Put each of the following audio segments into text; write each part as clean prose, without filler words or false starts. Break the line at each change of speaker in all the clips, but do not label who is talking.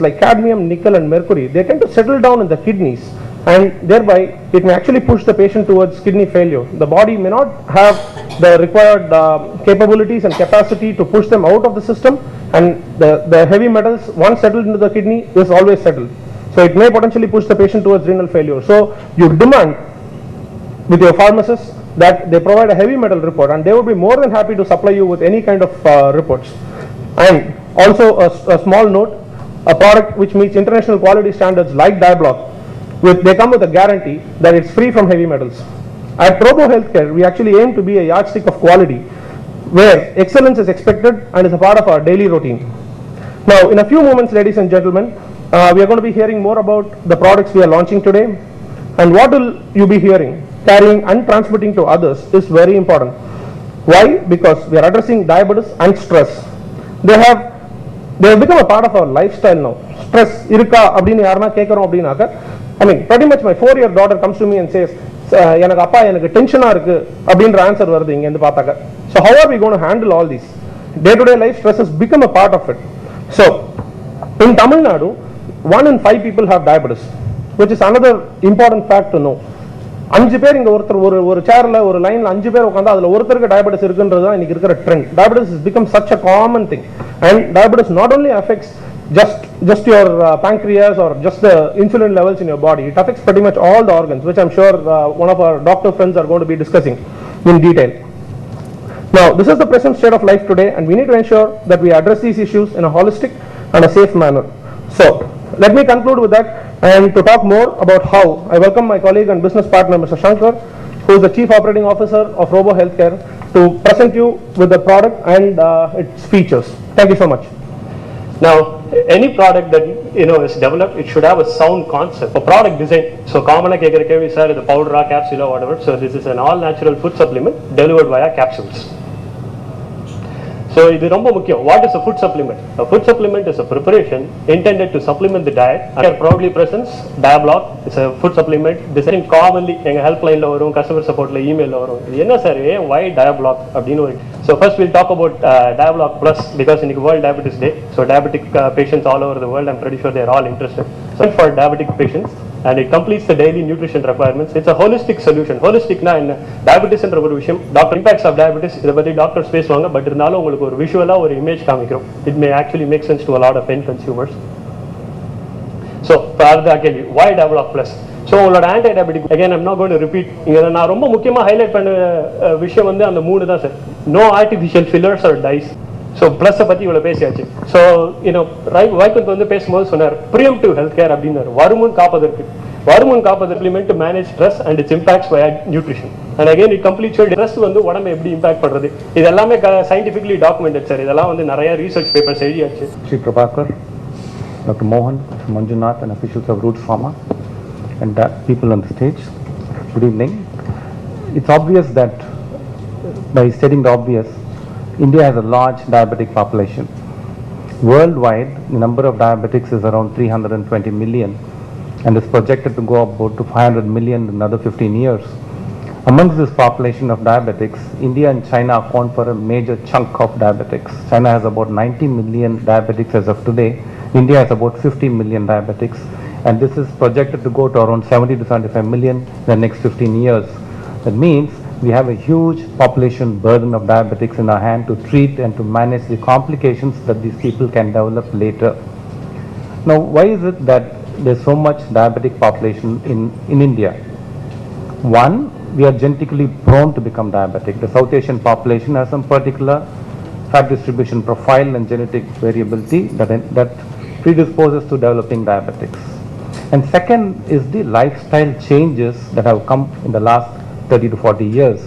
like cadmium, nickel and mercury, they tend to settle down in the kidneys, and thereby it may actually push the patient towards kidney failure. The body may not have the required capabilities and capacity to push them out of the system, and the heavy metals once settled into the kidney is always settled. So it may potentially push the patient towards renal failure. So you demand with your pharmacist that they provide a heavy metal report, and they would be more than happy to supply you with any kind of reports. And also a small note, a product which meets international quality standards like Diablock, they come with a guarantee that it's free from heavy metals. At Robo Healthcare, we actually aim to be a yardstick of quality where excellence is expected and is a part of our daily routine. Now, in a few moments, ladies and gentlemen, we are going to be hearing more about the products we are launching today. And what will you be hearing, carrying and transmitting to others is very important. Why? Because we are addressing diabetes and stress. They have become a part of our lifestyle now. Stress irukka அப்படினு யாரனா கேக்குறோம் அப்படினாக்க, I mean, pretty much my 4-year daughter comes to me and says, எனக்கு அப்பா எனக்கு டென்ஷனா இருக்கு அப்படின்ற answer வருது இங்க இருந்து பார்த்தாக்க. So how are we going to handle all these? Day-to-day life stress has become a part of it. So in Tamil Nadu, 1 in 5 people have diabetes, which is another important fact to know. 5 பேர் இங்க ஒருத்தர் ஒரு சேர்ல ஒரு லைன்ல 5 பேர் உட்கார்ந்தா அதுல ஒருத்தருக்கு டயபெட்டிஸ் இருக்குன்றது தான் இன்னைக்கு இருக்கிற trend. Diabetes has become such a common thing, and diabetes not only affects just your pancreas or just the insulin levels in your body, it affects pretty much all the organs, which I'm sure one of our doctor friends are going to be discussing in detail. Now, this is the present state of life today, and we need to ensure that we address these issues in a holistic and a safe manner. So let me conclude with that, and to talk more about how, I welcome my colleague and business partner, Mr. Shankar, who is the Chief Operating Officer of Robo Healthcare, to present you with the product and its features. Thank you so much.
Now, any product that is developed, it should have a sound concept, a product design. So common கேக்குற sir, the powder or capsule or whatever. So this is an all natural food supplement delivered via capsules. So இது ரொம்ப முக்கியம். What is a food supplement? A food supplement is a preparation intended to supplement the diet. Here proudly presents Diablock. It's a food supplement designed commonly எங்க helpline ல வரும், customer support ல email ல வரும். இது என்ன சார், why Diablock அப்படினு ஒரு. So first we'll talk about Diablock Plus, because in World Diabetes Day, so diabetic patients all over the world, I'm pretty sure they're all interested. So for diabetic patients, and it completes the daily nutrition requirements. It's a holistic solution. Holistic na in diabetes என்ற ஒரு விஷயம், doctor impacts of diabetes இத பத்தி doctors பேசுவாங்க, but இருந்தாலும் உங்களுக்கு ஒரு விஷுவலா ஒரு இமேஜ் காமிக்கிறோம். It may actually make sense to a lot of end consumers. So for கேள்வி, why Diablock Plus? So உங்களோட anti diabetic, again I'm not going to repeat, இங்க நான் ரொம்ப முக்கியமா ஹைலைட் பண்ண விஷயம் வந்து அந்த 3 தான் sir. No artificial fillers or dyes. So ப்ளஸை பற்றி இவ்வளோ பேசியாச்சு. ஸோ வைகுந்த் வந்து பேசும்போது சொன்னார், ப்ரிஎம்டிவ் ஹெல்த் கேர் அப்படின்னாரு, வருமுன் காப்பதற்கு implement to manage stress and its impacts via nutrition. And again it completes your stress வந்து உடம்பை எப்படி இம்பாக்ட் பண்றது, இது எல்லாமே scientifically documented சார். இதெல்லாம் வந்து நிறைய ரிசர்ச் பேப்பர்ஸ் எழுதியாச்சு.
Sri Prabhakar, Dr. Mohan, Manjunath and officials of Roots Pharma and people on the stage, good evening. It's obvious that, by stating the obvious, India has a large diabetic population. Worldwide, the number of diabetics is around 320 million and is projected to go about to 500 million in another 15 years. Amongst this population of diabetics, India and China account for a major chunk of diabetics. China has about 90 million diabetics as of today. India has about 50 million diabetics, and this is projected to go to around 70 to 75 million in the next 15 years. That means we have a huge population burden of diabetics in our hand to treat and to manage the complications that these people can develop later. Now, why is it that there's so much diabetic population in India? One, we are genetically prone to become diabetic. The South Asian population has some particular fat distribution profile and genetic variability that predisposes to developing diabetics. And second is the lifestyle changes that have come in the last 30 to 40 years.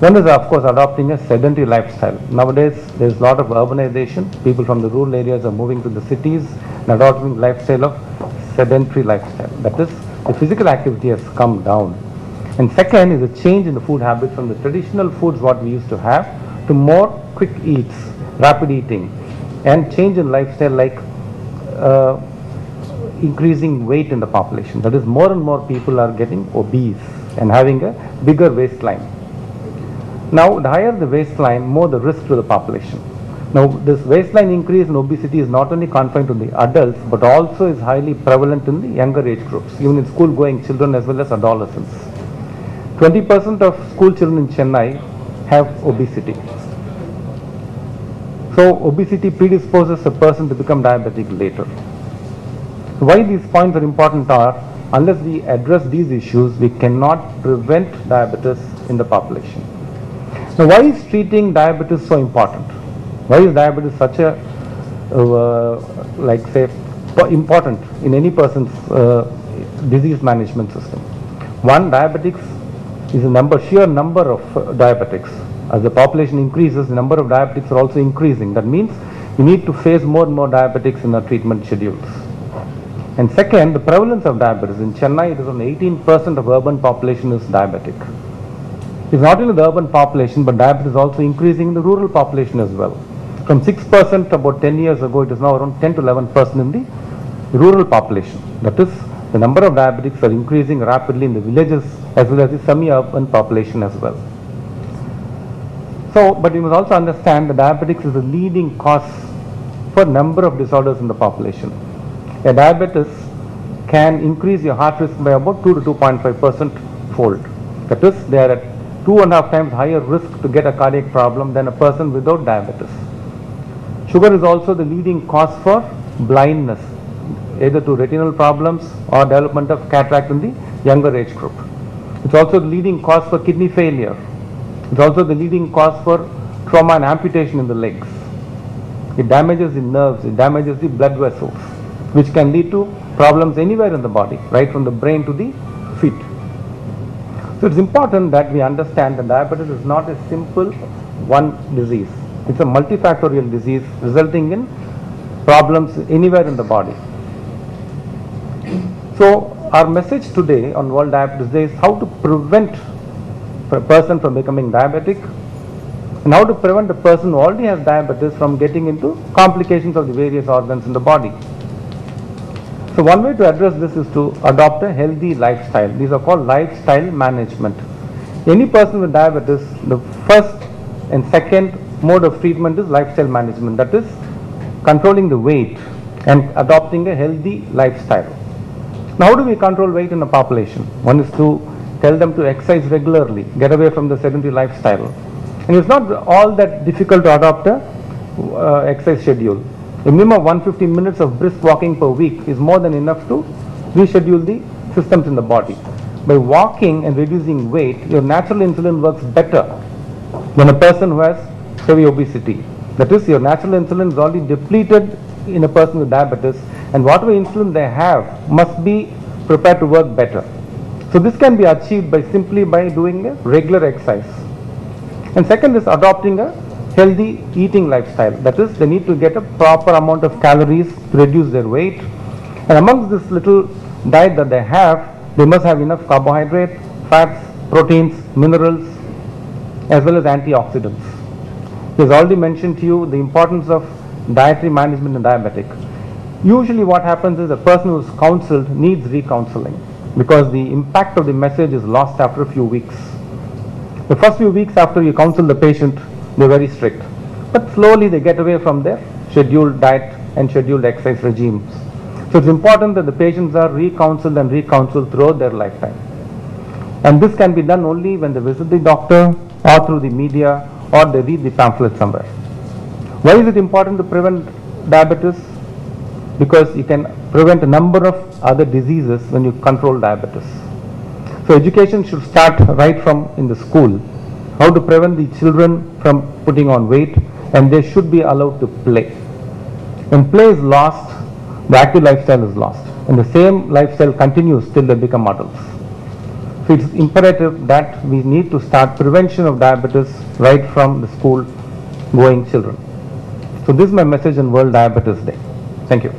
One is, of course, adopting a sedentary lifestyle. Nowadays, there is a lot of urbanization. People from the rural areas are moving to the cities and adopting lifestyle of sedentary lifestyle. That is, the physical activity has come down. And second is a change in the food habits from the traditional foods what we used to have to more quick eats, rapid eating, and change in lifestyle like increasing weight in the population. That is, more and more people are getting obese and having a bigger waistline. Now, the higher the waistline, more the risk to the population. Now, this waistline increase in obesity is not only confined to the adults, but also is highly prevalent in the younger age groups, even in school-going children as well as adolescents. 20% of school children in Chennai have obesity. So, obesity predisposes a person to become diabetic later. Why these points are important are, unless we address these issues, we cannot prevent diabetes in the population. Now, why is treating diabetes so important? Why is diabetes such a, important in any person's disease management system? One, diabetics is sheer number of diabetics. As the population increases, the number of diabetics are also increasing. That means we need to face more and more diabetics in our treatment schedules. And second, the prevalence of diabetes. In Chennai, it is only 18% of urban population is diabetic. It's not only the urban population, but diabetes is also increasing in the rural population as well. From 6% about 10 years ago, it is now around 10 to 11% in the rural population. That is, the number of diabetics are increasing rapidly in the villages as well as the semi-urban population as well. So, but you must also understand that diabetics is the leading cause for a number of disorders in the population. A diabetes can increase your heart risk by about 2 to 2.5% fold. That is, they are at 2.5 times higher risk to get a cardiac problem than a person without diabetes. Sugar is also the leading cause for blindness, either to retinal problems or development of cataract in the younger age group. It's also the leading cause for kidney failure. It's also the leading cause for trauma and amputation in the legs. It damages the nerves, it damages the blood vessels, which can lead to problems anywhere in the body, right from the brain to the feet. So it's important that we understand that diabetes is not a simple one disease. It's a multifactorial disease resulting in problems anywhere in the body. So our message today on World Diabetes Day is how to prevent a person from becoming diabetic and how to prevent a person who already has diabetes from getting into complications of the various organs in the body. So one way to address this is to adopt a healthy lifestyle. These are called lifestyle management. Any person with diabetes, the first and second mode of treatment is lifestyle management. That is controlling the weight and adopting a healthy lifestyle. Now, how do we control weight in a population? One is to tell them to exercise regularly, get away from the sedentary lifestyle. And it's not all that difficult to adopt a exercise schedule. A minimum of 150 minutes of brisk walking per week is more than enough to reschedule the systems in the body. By walking and reducing weight, your natural insulin works better than a person who has heavy obesity. That is, your natural insulin is already depleted in a person with diabetes, and whatever insulin they have must be prepared to work better. So this can be achieved simply by doing a regular exercise. And second is adopting a healthy eating lifestyle. That is, they need to get a proper amount of calories to reduce their weight. And amongst this little diet that they have, they must have enough carbohydrate, fats, proteins, minerals, as well as antioxidants. He has already mentioned to you the importance of dietary management in diabetic. Usually what happens is a person who is counseled needs recounseling because the impact of the message is lost after a few weeks. The first few weeks after you counsel the patient, they're very strict. But slowly they get away from their scheduled diet and scheduled exercise regimes. So it's important that the patients are recounseled and recounseled throughout their lifetime. And this can be done only when they visit the doctor or through the media or they read the pamphlet somewhere. Why is it important to prevent diabetes? Because you can prevent a number of other diseases when you control diabetes. So education should start right from in the school. How to prevent the children from putting on weight, and they should be allowed to play. When play is lost, the active lifestyle is lost, and the same lifestyle continues till they become adults. So it's imperative that we need to start prevention of diabetes right from the school going children. So this is my message on World Diabetes Day. Thank you.